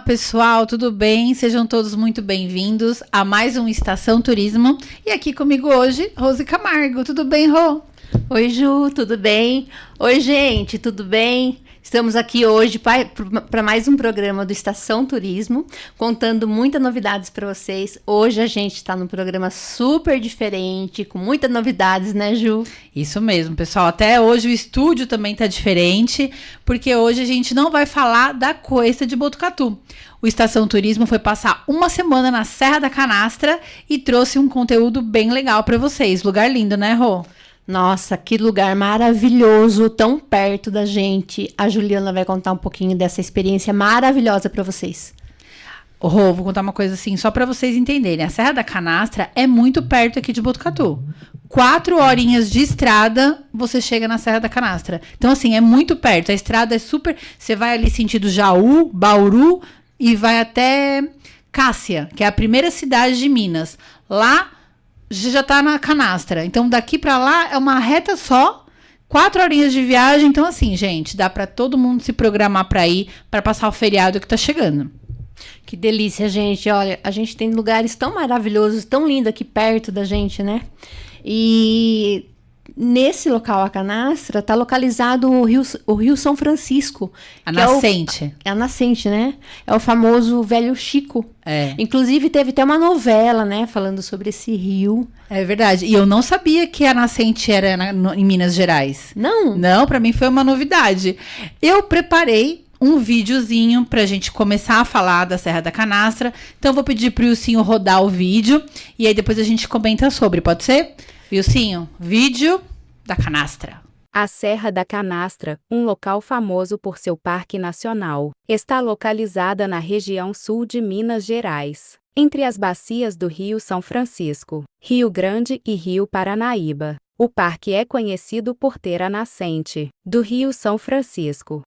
pessoal, tudo bem? Sejam todos muito bem-vindos a mais um Estação Turismo. E aqui comigo hoje, Rose Camargo. Tudo bem, Rô? Oi, Ju, tudo bem? Oi, gente, tudo bem? Estamos aqui hoje para mais um programa do Estação Turismo, contando muitas novidades para vocês. Hoje a gente está num programa super diferente, com muitas novidades, né, Ju? Isso mesmo, pessoal. Até hoje o estúdio também está diferente, porque hoje a gente não vai falar da Cuesta de Botucatu. O Estação Turismo foi passar uma semana na Serra da Canastra e trouxe um conteúdo bem legal para vocês. Lugar lindo, né, Rô? Nossa, que lugar maravilhoso, tão perto da gente. A Juliana vai contar um pouquinho dessa experiência maravilhosa para vocês. Rô, vou contar uma coisa assim, só para vocês entenderem. A Serra da Canastra é muito perto aqui de Botucatu. 4 horinhas de estrada, você chega na Serra da Canastra. Então, assim, é muito perto. A estrada é super... Você vai ali sentido Jaú, Bauru e vai até Cássia, que é a primeira cidade de Minas. Lá... já tá na Canastra. Então, daqui pra lá é uma reta só, 4 horinhas de viagem. Então, assim, gente, dá pra todo mundo se programar pra ir, pra passar o feriado que tá chegando. Que delícia, gente. Olha, a gente tem lugares tão maravilhosos, tão lindos aqui perto da gente, né? E nesse local, a Canastra, tá localizado o Rio São Francisco. A nascente. É a nascente, né? É o famoso Velho Chico. É. Inclusive, teve até uma novela, né? Falando sobre esse rio. É verdade. E eu não sabia que a nascente era em Minas Gerais. Não? Não, pra mim foi uma novidade. Eu preparei um videozinho pra gente começar a falar da Serra da Canastra. Então, eu vou pedir pro Wilsinho rodar o vídeo. E aí, depois a gente comenta sobre, pode ser? Wilsinho, vídeo da Canastra. A Serra da Canastra, um local famoso por seu parque nacional, está localizada na região sul de Minas Gerais, entre as bacias do Rio São Francisco, Rio Grande e Rio Paranaíba. O parque é conhecido por ter a nascente do Rio São Francisco.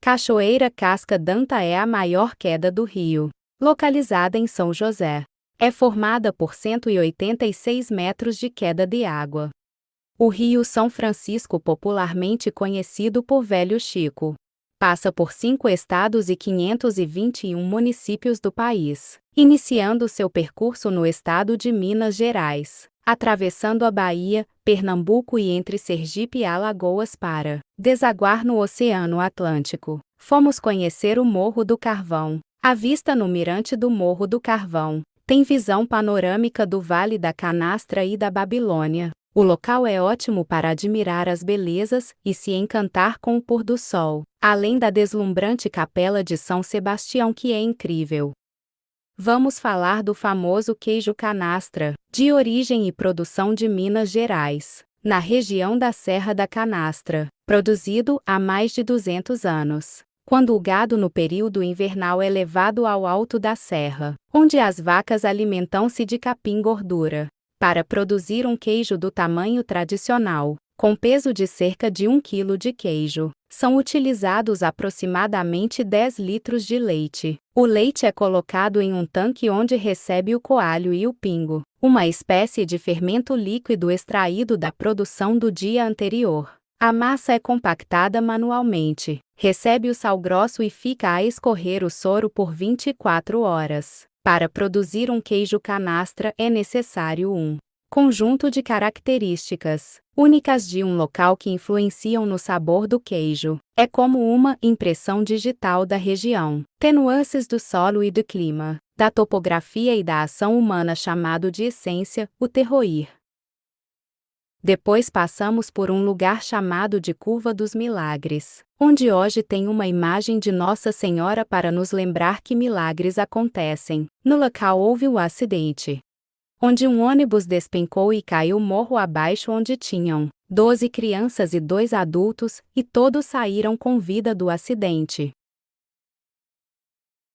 Cachoeira Casca d'Anta é a maior queda do rio, localizada em São José. É formada por 186 metros de queda de água. O Rio São Francisco, popularmente conhecido por Velho Chico, passa por 5 estados e 521 municípios do país, iniciando seu percurso no estado de Minas Gerais, atravessando a Bahia, Pernambuco e entre Sergipe e Alagoas para desaguar no Oceano Atlântico. Fomos conhecer o Morro do Carvão. A vista no mirante do Morro do Carvão tem visão panorâmica do Vale da Canastra e da Babilônia. O local é ótimo para admirar as belezas e se encantar com o pôr do sol, além da deslumbrante Capela de São Sebastião, que é incrível. Vamos falar do famoso queijo canastra, de origem e produção de Minas Gerais, na região da Serra da Canastra, produzido há mais de 200 anos. Quando o gado no período invernal é levado ao alto da serra, onde as vacas alimentam-se de capim-gordura, para produzir um queijo do tamanho tradicional, com peso de cerca de 1 kg de queijo, são utilizados aproximadamente 10 litros de leite. O leite é colocado em um tanque onde recebe o coalho e o pingo, uma espécie de fermento líquido extraído da produção do dia anterior. A massa é compactada manualmente, recebe o sal grosso e fica a escorrer o soro por 24 horas. Para produzir um queijo canastra é necessário um conjunto de características únicas de um local que influenciam no sabor do queijo. É como uma impressão digital da região, nuances do solo e do clima, da topografia e da ação humana, chamado de essência, o terroir. Depois passamos por um lugar chamado de Curva dos Milagres, onde hoje tem uma imagem de Nossa Senhora para nos lembrar que milagres acontecem. No local houve um acidente, onde um ônibus despencou e caiu morro abaixo, onde tinham 12 crianças e 2 adultos, e todos saíram com vida do acidente.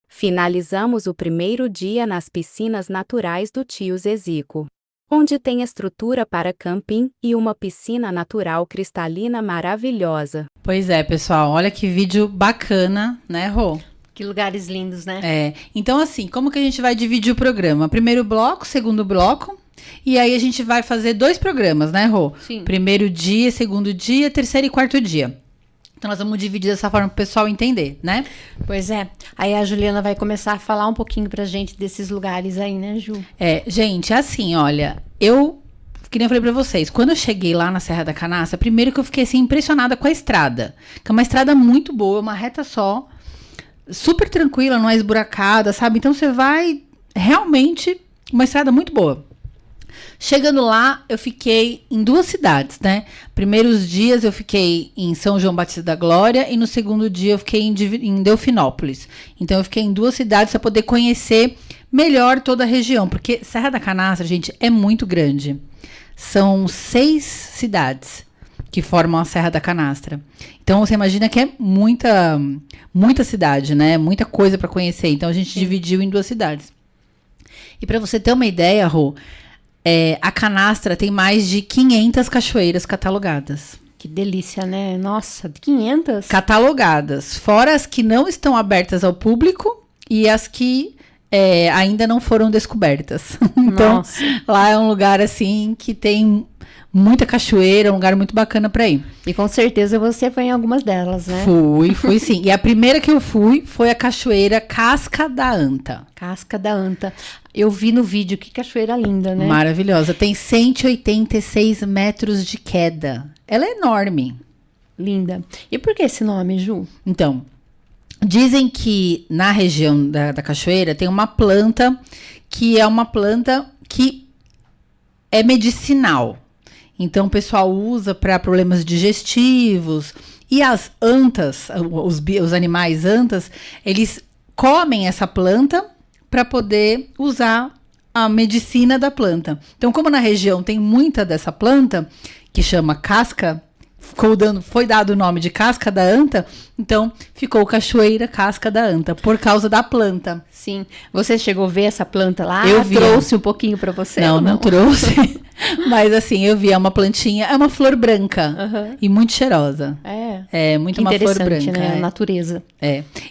Finalizamos o primeiro dia nas piscinas naturais do Tio Zezico, onde tem estrutura para camping e uma piscina natural cristalina maravilhosa. Pois é, pessoal, olha que vídeo bacana, né, Rô? Que lugares lindos, né? É, então assim, como que a gente vai dividir o programa? Primeiro bloco, segundo bloco, e aí a gente vai fazer 2 programas, né, Rô? Sim. Primeiro dia, segundo dia, terceiro e quarto dia. Então nós vamos dividir dessa forma para o pessoal entender, né? Pois é. Aí a Juliana vai começar a falar um pouquinho pra gente desses lugares aí, né, Ju? Gente, assim, olha, que nem eu falei pra vocês, quando eu cheguei lá na Serra da Canastra, primeiro que eu fiquei assim impressionada com a estrada, que é uma estrada muito boa, uma reta só, super tranquila, não é esburacada, sabe? Então você vai realmente uma estrada muito boa. Chegando lá, eu fiquei em 2 cidades, né? Primeiros dias eu fiquei em São João Batista da Glória e no segundo dia eu fiquei em Delfinópolis. Então eu fiquei em 2 cidades para poder conhecer melhor toda a região, porque Serra da Canastra, gente, é muito grande. São 6 cidades que formam a Serra da Canastra. Então você imagina que é muita cidade, né? Muita coisa para conhecer. Então a gente dividiu em 2 cidades. E para você ter uma ideia, Rô, a Canastra tem mais de 500 cachoeiras catalogadas. Que delícia, né? Nossa, 500? Catalogadas. Fora as que não estão abertas ao público e as que ainda não foram descobertas. Então, Nossa. lá é um lugar, assim, que tem muita cachoeira, um lugar muito bacana para ir. E com certeza você foi em algumas delas, né? Fui sim. E a primeira que eu fui foi a cachoeira Casca da Anta. Casca da Anta. Eu vi no vídeo, que cachoeira linda, né? Maravilhosa. Tem 186 metros de queda. Ela é enorme. Linda. E por que esse nome, Ju? Então, dizem que na região da cachoeira tem uma planta que é medicinal. Então, o pessoal usa para problemas digestivos. E as antas, os animais antas, eles comem essa planta para poder usar a medicina da planta. Então, como na região tem muita dessa planta, que chama casca, foi dado o nome de Casca da Anta, então ficou Cachoeira Casca da Anta, por causa da planta. Sim. Você chegou a ver essa planta lá? Eu vi. Trouxe um pouquinho para você? Não trouxe. Mas assim, eu vi, é uma plantinha, é uma flor branca e muito cheirosa. É muito uma flor branca. Né? A natureza.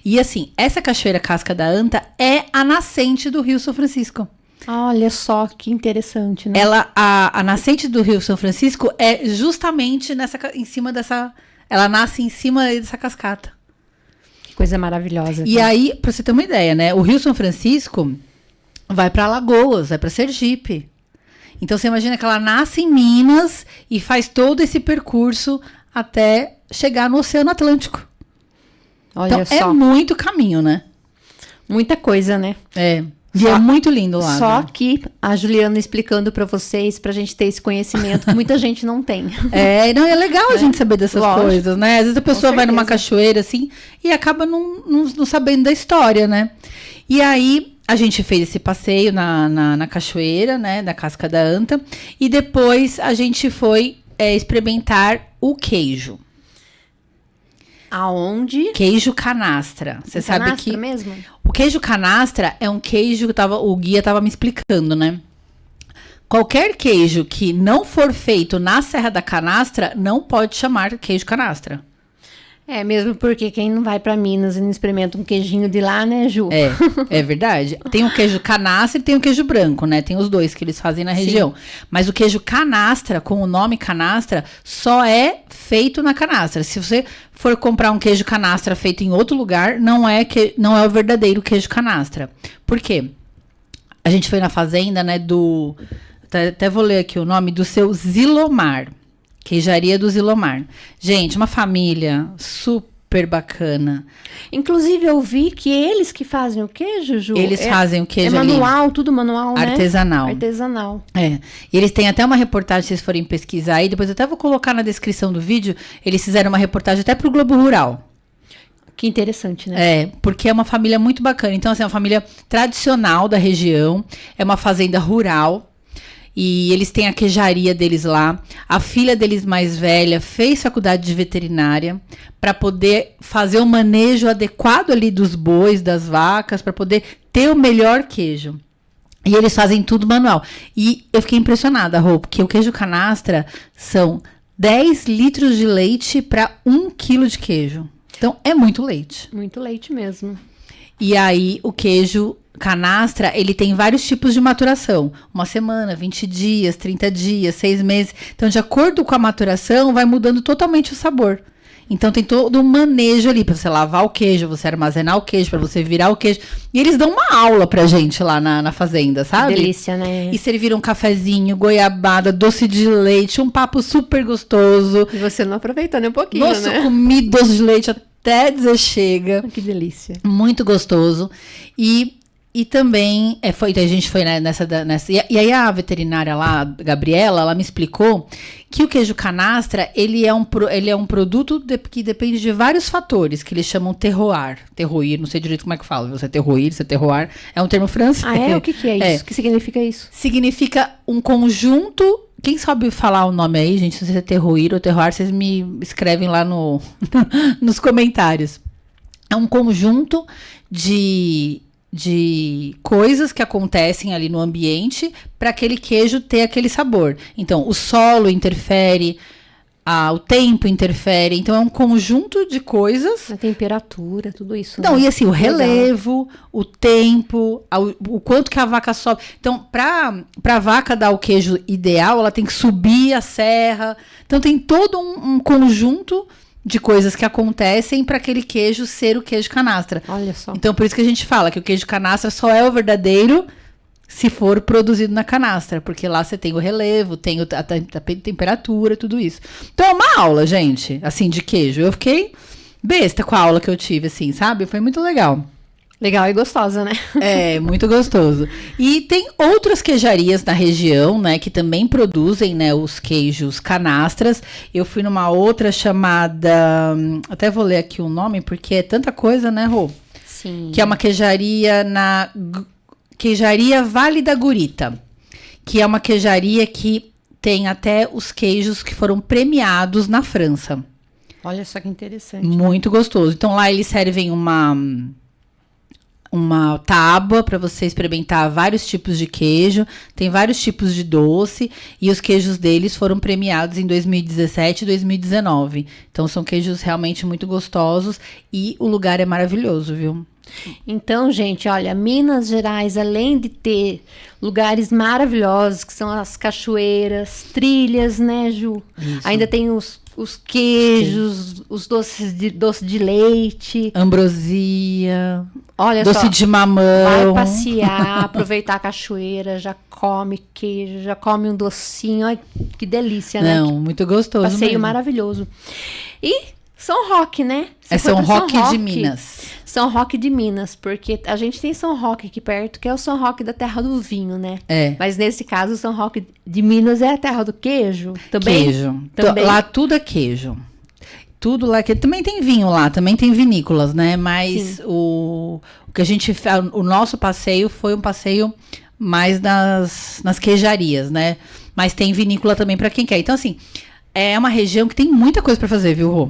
E assim, essa Cachoeira Casca da Anta é a nascente do Rio São Francisco. Olha só que interessante, né? A nascente do Rio São Francisco é justamente ela nasce em cima dessa cascata. Que coisa maravilhosa. E aí, pra você ter uma ideia, né? O Rio São Francisco vai para Alagoas, vai para Sergipe. Então você imagina que ela nasce em Minas e faz todo esse percurso até chegar no Oceano Atlântico. Olha então só. É muito caminho, né? Muita coisa, né? E é muito lindo lá. Só que a Juliana explicando para vocês, pra gente ter esse conhecimento que muita gente não tem. É legal a gente saber dessas coisas, né? Às vezes a pessoa vai numa cachoeira assim e acaba não sabendo da história, né? E aí a gente fez esse passeio na cachoeira, né? Da Casca da Anta. E depois a gente foi experimentar o queijo. Aonde? Queijo canastra. Você sabe que mesmo? O queijo canastra é um queijo que o guia estava me explicando, né? Qualquer queijo que não for feito na Serra da Canastra não pode chamar queijo canastra. Mesmo porque quem não vai para Minas e não experimenta um queijinho de lá, né, Ju? É verdade. Tem o queijo canastra e tem o queijo branco, né? Tem os dois que eles fazem na região. Sim. Mas o queijo canastra, com o nome canastra, só é feito na canastra. Se você for comprar um queijo canastra feito em outro lugar, não é o verdadeiro queijo canastra. Por quê? A gente foi na fazenda, né, até vou ler aqui o nome do seu Zilomar. Queijaria do Zilomar. Gente, uma família super bacana. Inclusive, eu vi que eles que fazem o queijo, Ju. Eles fazem o queijo manual, ali. Tudo manual, né? Artesanal. E eles têm até uma reportagem, se vocês forem pesquisar aí, depois eu até vou colocar na descrição do vídeo, eles fizeram uma reportagem até pro Globo Rural. Que interessante, né? Porque é uma família muito bacana. Então, assim, é uma família tradicional da região, é uma fazenda rural. E eles têm a queijaria deles lá. A filha deles mais velha fez faculdade de veterinária para poder fazer o manejo adequado ali dos bois, das vacas, para poder ter o melhor queijo. E eles fazem tudo manual. E eu fiquei impressionada, Rô, porque o queijo canastra são 10 litros de leite para 1 quilo de queijo. Então, é muito leite. Muito leite mesmo. E aí, o queijo canastra, ele tem vários tipos de maturação. 1 semana, 20 dias, 30 dias, 6 meses. Então, de acordo com a maturação, vai mudando totalmente o sabor. Então tem todo um manejo ali pra você lavar o queijo, você armazenar o queijo, pra você virar o queijo. E eles dão uma aula pra gente lá na fazenda, sabe? Que delícia, né? E serviram um cafezinho, goiabada, doce de leite, um papo super gostoso. E você não aproveitou nem um pouquinho, Nossa, né? eu comi doce de leite até dizer chega. Que delícia. Muito gostoso. E também, a gente foi nessa. E aí a veterinária lá, a Gabriela, ela me explicou que o queijo canastra, ele é um produto que depende de vários fatores, que eles chamam terroir, não sei direito como é que fala, você é terroir, você é terroir, é um termo francês. Ah, é? O que é isso? O que significa isso? Significa um conjunto. Quem sabe falar o nome aí, gente, se você é terroir ou terroir, vocês me escrevem lá nos comentários. É um conjunto de coisas que acontecem ali no ambiente para aquele queijo ter aquele sabor. Então, o solo interfere, o tempo interfere. Então, é um conjunto de coisas. A temperatura, tudo isso. Não, né? e assim, o relevo, o tempo, o quanto que a vaca sobe. Então, pra vaca dar o queijo ideal, ela tem que subir a serra. Então, tem todo um conjunto de coisas que acontecem para aquele queijo ser o queijo canastra. Olha só. Então, por isso que a gente fala que o queijo canastra só é o verdadeiro se for produzido na canastra, porque lá você tem o relevo, tem a temperatura, tudo isso. Então, é uma aula, gente, assim, de queijo. Eu fiquei besta com a aula que eu tive, assim, sabe? Foi muito legal. Legal e gostosa, né? É, muito gostoso. E tem outras queijarias na região, né, que também produzem, né, os queijos canastras. Eu fui numa outra chamada, até vou ler aqui o nome, porque é tanta coisa, né, Rô? Sim. Que é uma queijaria Queijaria Vale da Gurita, que é uma queijaria que tem até os queijos que foram premiados na França. Olha só que interessante. Muito gostoso. Então lá eles servem uma tábua para você experimentar vários tipos de queijo, tem vários tipos de doce, e os queijos deles foram premiados em 2017 e 2019. Então são queijos realmente muito gostosos e o lugar é maravilhoso, viu? Então, gente, olha, Minas Gerais, além de ter lugares maravilhosos, que são as cachoeiras, trilhas, né, Ju? Isso. Ainda tem os queijos, os doce de leite. Ambrosia, Olha doce só, de mamão. vai passear, aproveitar a cachoeira, já come queijo, já come um docinho. Ai, que delícia, né? Não, muito gostoso Passeio mesmo. maravilhoso. E São Roque, né? Você É foi São pra Roque de Minas. São Roque de Minas, porque a gente tem São Roque aqui perto, que é o São Roque da terra do vinho, né? É. Mas nesse caso, o São Roque de Minas é a terra do queijo também? Queijo. Também? Lá tudo é queijo. Tudo lá que também tem vinho lá, também tem vinícolas, né? Mas o que a gente, o nosso passeio foi um passeio mais nas queijarias, né? Mas tem vinícola também para quem quer. Então assim, é uma região que tem muita coisa para fazer, viu, Rô?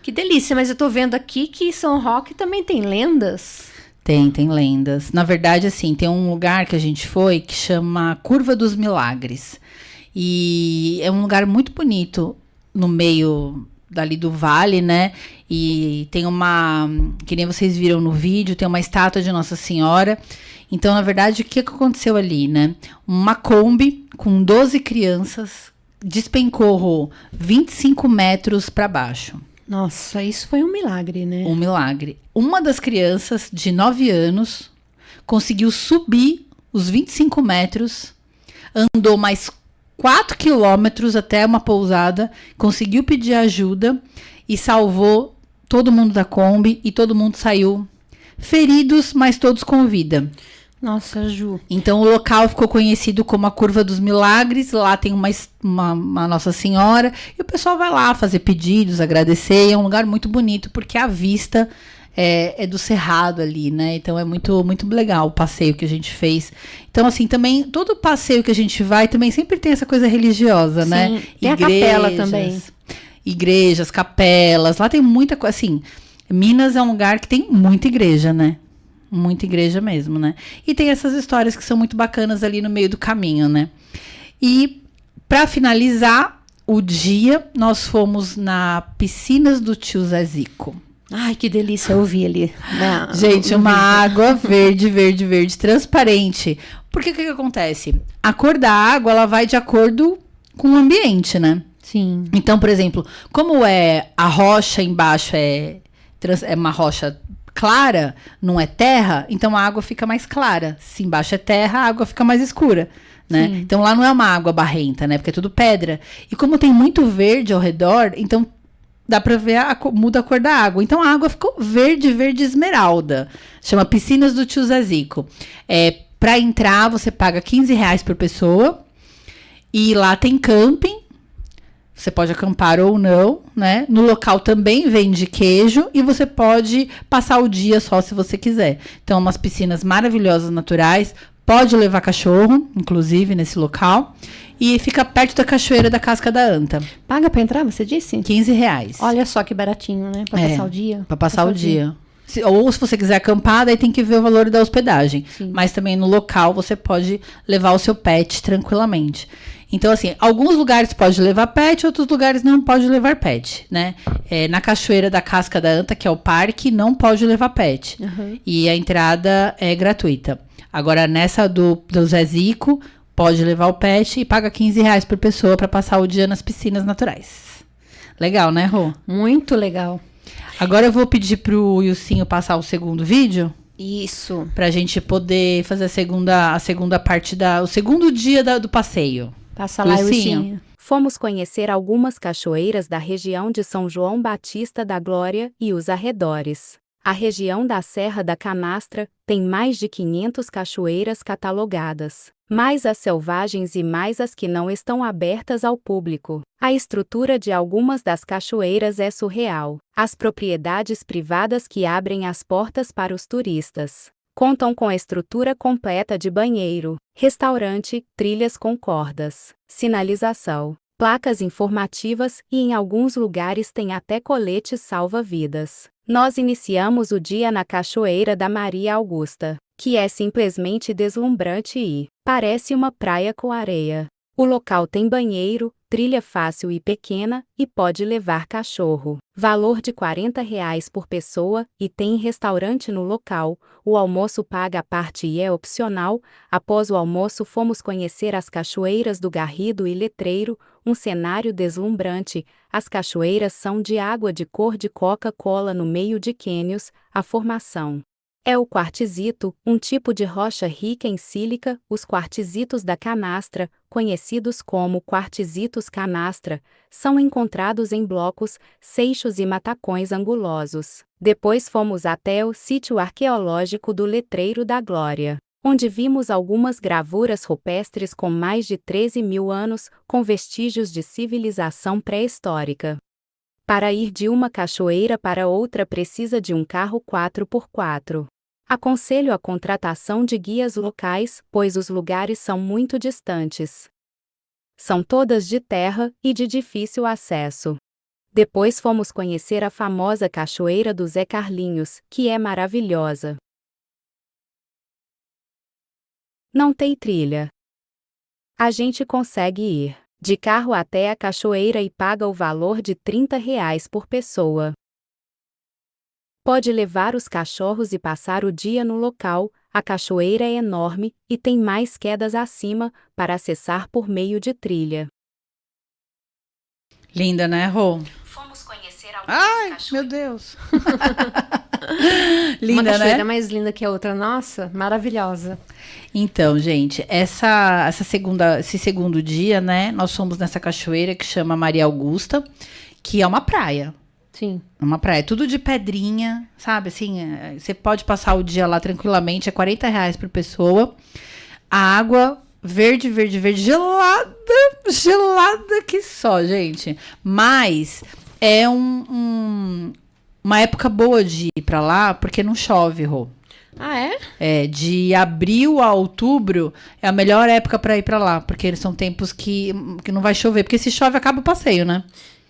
Que delícia, mas eu tô vendo aqui que São Roque também tem lendas. Tem lendas. Na verdade, assim, tem um lugar que a gente foi que chama Curva dos Milagres. E é um lugar muito bonito no meio dali do vale, né? E tem que nem vocês viram no vídeo, tem uma estátua de Nossa Senhora. Então, na verdade, o que aconteceu ali, né? Uma Kombi com 12 crianças despencou 25 metros para baixo. Nossa, isso foi um milagre, né? Um milagre. Uma das crianças, de 9 anos, conseguiu subir os 25 metros, andou mais 4 quilômetros até uma pousada, conseguiu pedir ajuda e salvou todo mundo da Kombi e todo mundo saiu feridos, mas todos com vida. Nossa, Ju. Então o local ficou conhecido como a Curva dos Milagres. Lá tem uma Nossa Senhora e o pessoal vai lá fazer pedidos, agradecer. E é um lugar muito bonito porque a vista é do cerrado ali, né? Então é muito, muito legal o passeio que a gente fez. Então assim, também todo passeio que a gente vai também sempre tem essa coisa religiosa, Sim, né? tem a capela também. Igrejas, capelas, lá tem muita coisa, assim, Minas é um lugar que tem muita igreja, né? Muita igreja mesmo, né? E tem essas histórias que são muito bacanas ali no meio do caminho, né? E para finalizar o dia, nós fomos na Piscinas do Tio Zezico. Ai, que delícia, eu vi ali. Gente, uma água verde, verde, verde, transparente. Porque o que acontece? A cor da água, ela vai de acordo com o ambiente, né? Sim. Então, por exemplo, como a rocha embaixo é uma rocha clara, não é terra, então a água fica mais clara. Se embaixo é terra, a água fica mais escura, né? Sim. Então lá não é uma água barrenta, né? Porque é tudo pedra. E como tem muito verde ao redor, então dá pra ver, muda a cor da água. Então a água ficou verde, verde esmeralda. Chama Piscinas do Tio Zezico. Pra entrar, você paga R$15 por pessoa. E lá tem camping. Você pode acampar ou não, né? No local também vende queijo e você pode passar o dia só se você quiser. Então, umas piscinas maravilhosas, naturais. Pode levar cachorro, inclusive, nesse local. E fica perto da cachoeira da Casca da Anta. Paga pra entrar, você disse? R$15. Olha só que baratinho, né? Pra passar o dia. Pra passar o dia. Ou se você quiser acampar, daí tem que ver o valor da hospedagem. Sim. Mas também no local você pode levar o seu pet tranquilamente. Então, assim, alguns lugares pode levar pet, outros lugares não pode levar pet, né? Na Cachoeira da Casca da Anta, que é o parque, não pode levar pet. Uhum. E a entrada é gratuita. Agora, nessa do Zezico, pode levar o pet e paga R$15 por pessoa para passar o dia nas piscinas naturais. Legal, né, Rô? Muito legal. Agora eu vou pedir pro Ilcinho passar o segundo vídeo. Isso. Pra gente poder fazer a segunda parte o segundo dia do passeio. Passa lá, Ilcinho. Ilcinho. Fomos conhecer algumas cachoeiras da região de São João Batista da Glória e os arredores. A região da Serra da Canastra tem mais de 500 cachoeiras catalogadas, mais as selvagens e mais as que não estão abertas ao público. A estrutura de algumas das cachoeiras é surreal. As propriedades privadas que abrem as portas para os turistas contam com a estrutura completa de banheiro, restaurante, trilhas com cordas, sinalização, placas informativas e em alguns lugares tem até coletes salva-vidas. Nós iniciamos o dia na Cachoeira da Maria Augusta, que é simplesmente deslumbrante e parece uma praia com areia. O local tem banheiro, trilha fácil e pequena e pode levar cachorro. Valor de R$40 por pessoa e tem restaurante no local. O almoço paga a parte e é opcional. Após o almoço fomos conhecer as cachoeiras do Garrido e Letreiro, um cenário deslumbrante. As cachoeiras são de água de cor de Coca-Cola no meio de cânions. A formação é o quartzito, um tipo de rocha rica em sílica. Os quartzitos da canastra, conhecidos como quartzitos canastra, são encontrados em blocos, seixos e matacões angulosos. Depois fomos até o sítio arqueológico do Letreiro da Glória, onde vimos algumas gravuras rupestres com mais de 13.000 anos, com vestígios de civilização pré-histórica. Para ir de uma cachoeira para outra precisa de um carro 4x4. Aconselho a contratação de guias locais, pois os lugares são muito distantes. São todas de terra e de difícil acesso. Depois fomos conhecer a famosa Cachoeira do Zé Carlinhos, que é maravilhosa. Não tem trilha. A gente consegue ir de carro até a cachoeira e paga o valor de R$30 por pessoa. Pode levar os cachorros e passar o dia no local. A cachoeira é enorme e tem mais quedas acima para acessar por meio de trilha. Linda, né, Rô? Fomos conhecer algumas cachoeiras. Meu Deus. Uma Linda, cachoeira né? mais linda que a outra. Nossa, maravilhosa. Então, gente, esse segundo dia, né? Nós fomos nessa cachoeira que chama Maria Augusta, que é uma praia. Sim. Uma praia, tudo de pedrinha, sabe? Assim, você pode passar o dia lá tranquilamente, é R$40 por pessoa. A água verde, verde, verde, gelada que só, gente. Mas é uma época boa de ir pra lá, porque não chove, Rô. Ah, é? De abril a outubro é a melhor época pra ir pra lá, porque são tempos que não vai chover, porque se chove acaba o passeio, né?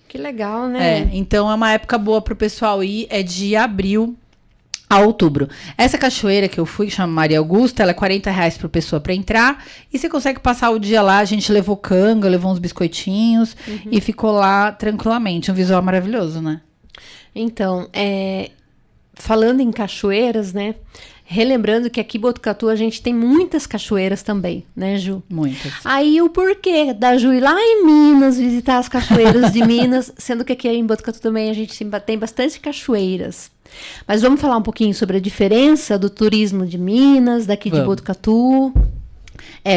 Que legal, né? Então é uma época boa pro pessoal ir, é de abril a outubro. Essa cachoeira que eu fui, que chama Maria Augusta, ela é R$40 por pessoa pra entrar, e você consegue passar o dia lá. A gente levou canga, levou uns biscoitinhos, e ficou lá tranquilamente. Um visual maravilhoso, né? Então, falando em cachoeiras, né? Relembrando que aqui em Botucatu a gente tem muitas cachoeiras também, né, Ju? Muitas. Aí o porquê da Ju ir lá em Minas visitar as cachoeiras de Minas, sendo que aqui em Botucatu também a gente tem bastante cachoeiras. Mas vamos falar um pouquinho sobre a diferença do turismo de Minas, daqui de Botucatu.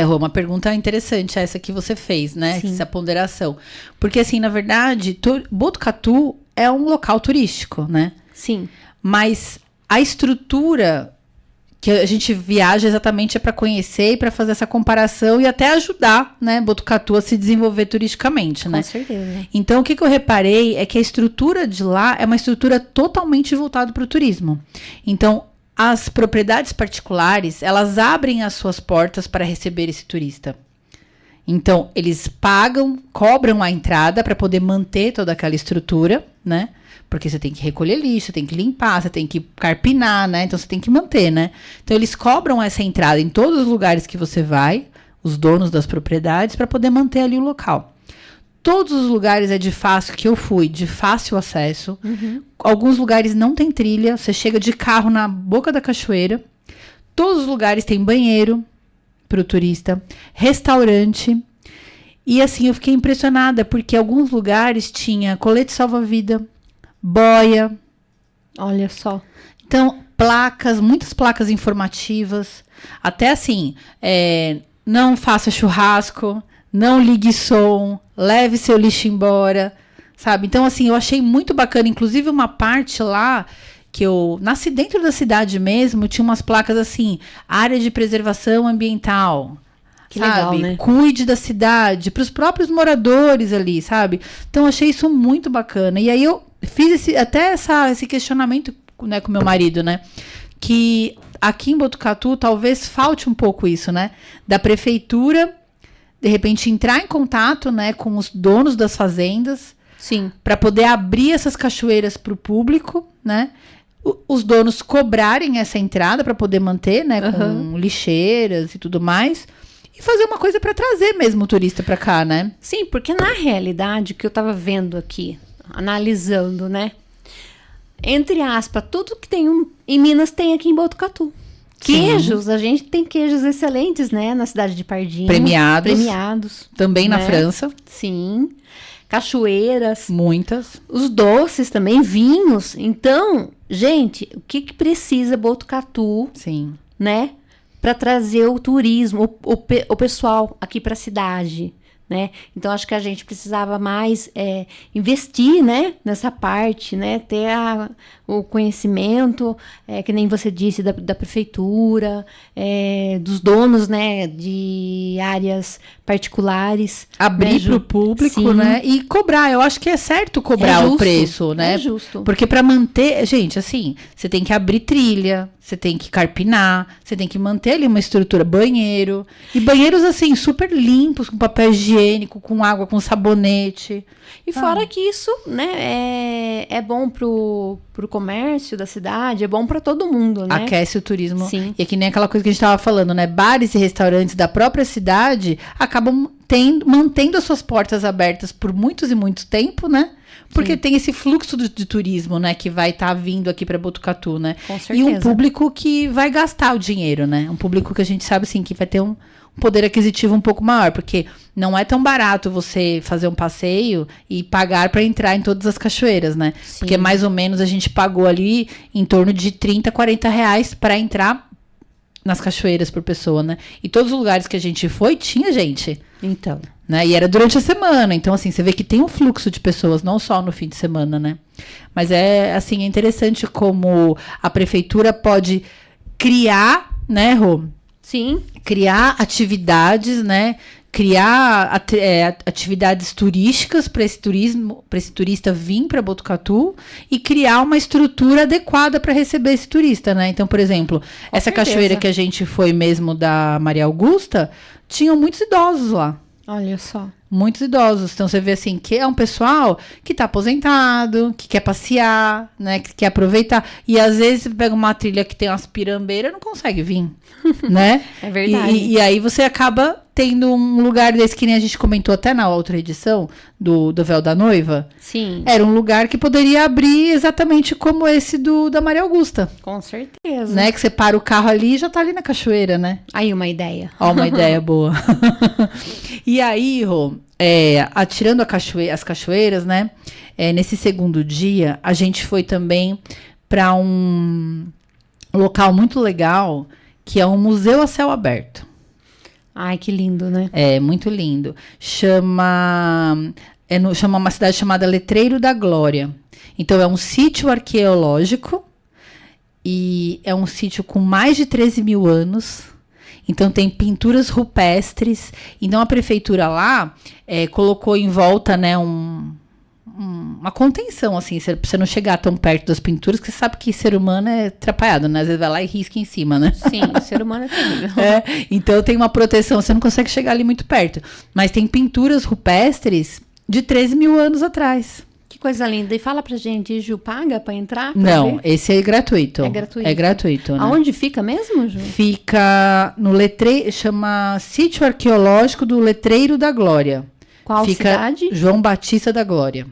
Rô, uma pergunta interessante essa que você fez, né? Sim. Essa ponderação. Porque, assim, na verdade, Botucatu é um local turístico, né? Sim. Mas a estrutura que a gente viaja exatamente é para conhecer e para fazer essa comparação e até ajudar, né, Botucatu a se desenvolver turisticamente, né? Com certeza. Então, o que eu reparei é que a estrutura de lá é uma estrutura totalmente voltada para o turismo. Então, as propriedades particulares, elas abrem as suas portas para receber esse turista. Então, eles cobram a entrada para poder manter toda aquela estrutura, né? Porque você tem que recolher lixo, tem que limpar, você tem que carpinar, né? Então, você tem que manter, né? Então, eles cobram essa entrada em todos os lugares que você vai, os donos das propriedades, para poder manter ali o local. Todos os lugares que eu fui, de fácil acesso. Uhum. Alguns lugares não tem trilha, você chega de carro na boca da cachoeira. Todos os lugares têm banheiro para o turista, restaurante. E assim, eu fiquei impressionada, porque alguns lugares tinha colete salva-vida, boia. Olha só. Então, muitas placas informativas. Até assim, não faça churrasco, não ligue som, leve seu lixo embora, sabe? Então, assim, eu achei muito bacana. Inclusive, uma parte lá que eu nasci dentro da cidade mesmo, tinha umas placas assim, área de preservação ambiental. Que sabe? legal, né? Cuide da cidade, para os próprios moradores ali, sabe? Então, eu achei isso muito bacana. E aí, eu fiz esse questionamento, né, com meu marido, né? Que aqui em Botucatu, talvez falte um pouco isso, né? Da prefeitura, de repente, entrar em contato, né, com os donos das fazendas. Sim. Para poder abrir essas cachoeiras para o público, né? Os donos cobrarem essa entrada para poder manter, né? Com lixeiras e tudo mais. E fazer uma coisa para trazer mesmo o turista para cá, né? Sim, porque na realidade, o que eu tava vendo aqui, analisando, né? Entre aspas, tudo que tem em Minas tem aqui em Botucatu. Queijos, a gente tem queijos excelentes, né? Na cidade de Pardinho. Premiados. Também na né? França. Sim. Cachoeiras. Muitas. Os doces também, vinhos. Então, gente, o que precisa Botucatu, Sim. né? Para trazer o turismo, o pessoal aqui para a cidade, né? Então, acho que a gente precisava mais investir, né? Nessa parte, né? Ter o conhecimento, que nem você disse, da prefeitura, dos donos, né? De áreas particulares. Abrir para o público, Sim. né? E cobrar. Eu acho que é certo cobrar o preço, né? É justo. Porque para manter... Gente, assim, você tem que abrir trilha, você tem que carpinar, você tem que manter ali uma estrutura, banheiro. E banheiros, assim, super limpos, com papel higiênico, com água, com sabonete. E fora que isso, né, é bom pro comércio da cidade, é bom para todo mundo, né? Aquece o turismo. Sim. E é que nem aquela coisa que a gente estava falando, né? Bares e restaurantes da própria cidade acabam mantendo as suas portas abertas por muitos e muito tempo, né? Porque Sim. tem esse fluxo de turismo, né? Que vai estar vindo aqui para Botucatu, né? Com E certeza. um público que vai gastar o dinheiro, né? Um público que a gente sabe, assim, que vai ter um poder aquisitivo um pouco maior. Porque não é tão barato você fazer um passeio e pagar para entrar em todas as cachoeiras, né? Sim. Porque mais ou menos a gente pagou ali em torno de 30, 40 reais para entrar nas cachoeiras por pessoa, né? E todos os lugares que a gente foi, tinha gente. Então. Né? E era durante a semana. Então, assim, você vê que tem um fluxo de pessoas, não só no fim de semana, né? Mas é interessante como a prefeitura pode criar, né, Rô? Sim. Criar atividades, né? Criar atividades turísticas para esse turista vir para Botucatu e criar uma estrutura adequada para receber esse turista, né? Então, por exemplo, essa certeza. cachoeira que a gente foi mesmo da Maria Augusta, tinham muitos idosos lá. Olha só. Muitos idosos. Então, você vê assim, que é um pessoal que tá aposentado, que quer passear, né? Que quer aproveitar. E, às vezes, você pega uma trilha que tem umas pirambeiras, não consegue vir, né? É verdade. E aí, você acaba tendo um lugar desse, que nem a gente comentou até na outra edição, do Véu da Noiva. Sim. Era um lugar que poderia abrir exatamente como esse da Maria Augusta. Com certeza. Né? Que você para o carro ali e já tá ali na cachoeira, né? Aí, uma ideia. Ó, uma ideia boa. E aí, Rô, atirando as cachoeiras, né? Nesse segundo dia, a gente foi também para um local muito legal, que é um museu a céu aberto. Ai, que lindo, né? É, muito lindo. Chama uma cidade chamada Letreiro da Glória. Então, é um sítio arqueológico e é um sítio com mais de 13 mil anos. Então, tem pinturas rupestres. Então, a prefeitura lá colocou em volta, né, uma contenção, assim, pra você não chegar tão perto das pinturas, que você sabe que ser humano é atrapalhado, né? Às vezes vai lá e risca em cima, né? Sim, o ser humano é terrível. Então tem uma proteção, você não consegue chegar ali muito perto. Mas tem pinturas rupestres de 13 mil anos atrás. Que coisa linda. E fala pra gente, Ju, paga pra entrar? Pra Não, ver? esse é gratuito. É gratuito. É gratuito, né? Aonde fica mesmo, Ju? Fica no Letreiro, chama Sítio Arqueológico do Letreiro da Glória. Qual Fica cidade? João Batista da Glória.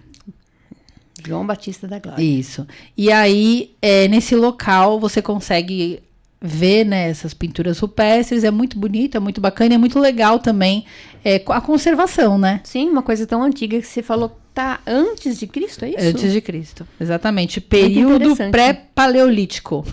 João Batista da Glória. Isso. E aí, nesse local, você consegue ver, né, essas pinturas rupestres. É muito bonito, é muito bacana, é muito legal também a conservação, né? Sim, uma coisa tão antiga que você falou que tá antes de Cristo, é isso? Antes de Cristo, exatamente. Período interessante. pré-paleolítico.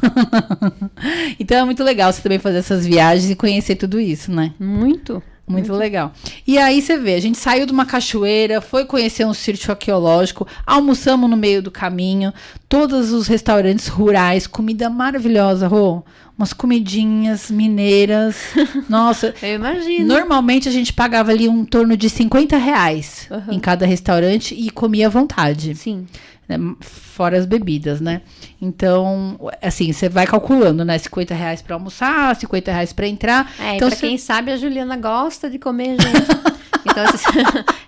Então é muito legal você também fazer essas viagens e conhecer tudo isso, né? Muito. Muito legal. E aí você vê, a gente saiu de uma cachoeira, foi conhecer um sítio arqueológico, almoçamos no meio do caminho, todos os restaurantes rurais, comida maravilhosa, Rô. Umas comidinhas mineiras. Nossa. Eu imagino. Normalmente a gente pagava ali um torno de R$50 em cada restaurante e comia à vontade. Sim. Fora as bebidas, né? Então, assim, você vai calculando, né? R$50 para almoçar, R$50 para entrar. Então, pra quem sabe, a Juliana gosta de comer, gente. Então,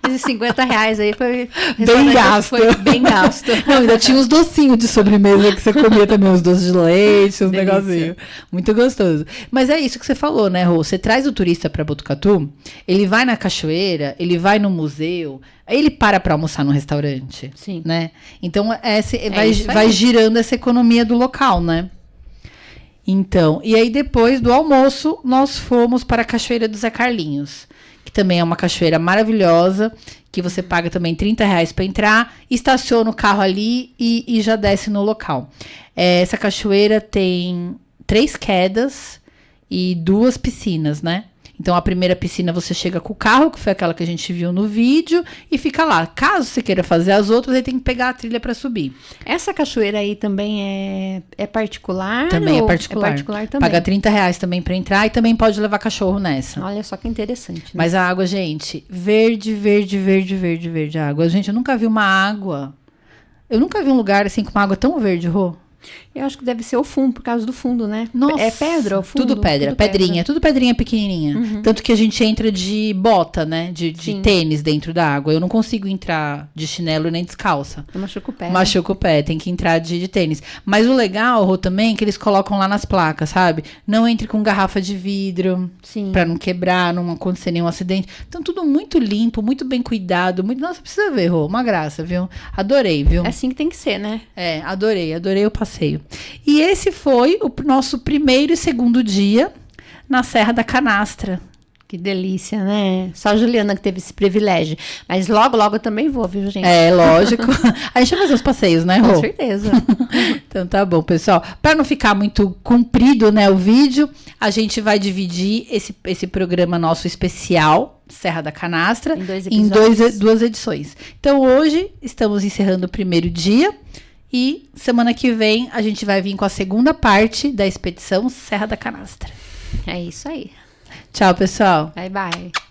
esses R$50 aí foi bem gasto. Foi bem gasto. Não, ainda tinha uns docinhos de sobremesa que você comia também, os doces de leite, os negocinhos. Muito gostoso. Mas é isso que você falou, né, Rô? Você traz o turista para Botucatu, ele vai na cachoeira, ele vai no museu, aí ele para almoçar no restaurante. Sim. Né? Então, vai girando essa economia do local, né? Então, e aí depois do almoço, nós fomos para a Cachoeira do Zé Carlinhos, que também é uma cachoeira maravilhosa, que você paga também R$30 para entrar, estaciona o carro ali e já desce no local. Essa cachoeira tem 3 quedas e 2 piscinas, né? Então, a primeira piscina você chega com o carro, que foi aquela que a gente viu no vídeo, e fica lá. Caso você queira fazer as outras, aí tem que pegar a trilha para subir. Essa cachoeira aí também é particular? Também é particular. É particular também. Paga R$30 também para entrar e também pode levar cachorro nessa. Olha só que interessante. Né? Mas a água, gente, verde, verde, verde, verde, verde a água. Gente, eu nunca vi uma água. Eu nunca vi um lugar assim com uma água tão verde, Rô. Eu acho que deve ser o fundo, por causa do fundo, né? Nossa, é pedra o fundo? Tudo pedra, pedrinha. Tudo pedrinha pequenininha. Uhum. Tanto que a gente entra de bota, né? De tênis dentro da água. Eu não consigo entrar de chinelo nem descalça. Eu machuco o pé. Machuca o pé, tem que entrar de tênis. Mas o legal, Rô, também, é que eles colocam lá nas placas, sabe? Não entre com garrafa de vidro. Sim. Pra não quebrar, não acontecer nenhum acidente. Então, tudo muito limpo, muito bem cuidado. Nossa, precisa ver, Rô. Uma graça, viu? Adorei, viu? É assim que tem que ser, né? Adorei o passeio. E esse foi o nosso primeiro e segundo dia na Serra da Canastra. Que delícia, né? Só a Juliana que teve esse privilégio. Mas logo, logo eu também vou, viu, gente? Lógico. A gente vai fazer os passeios, né, Rô? Com certeza. Então tá bom, pessoal. Para não ficar muito comprido, né, o vídeo, a gente vai dividir esse programa nosso especial, Serra da Canastra, em duas edições. Então hoje estamos encerrando o primeiro dia. E semana que vem a gente vai vir com a segunda parte da expedição Serra da Canastra. É isso aí. Tchau, pessoal. Bye, bye.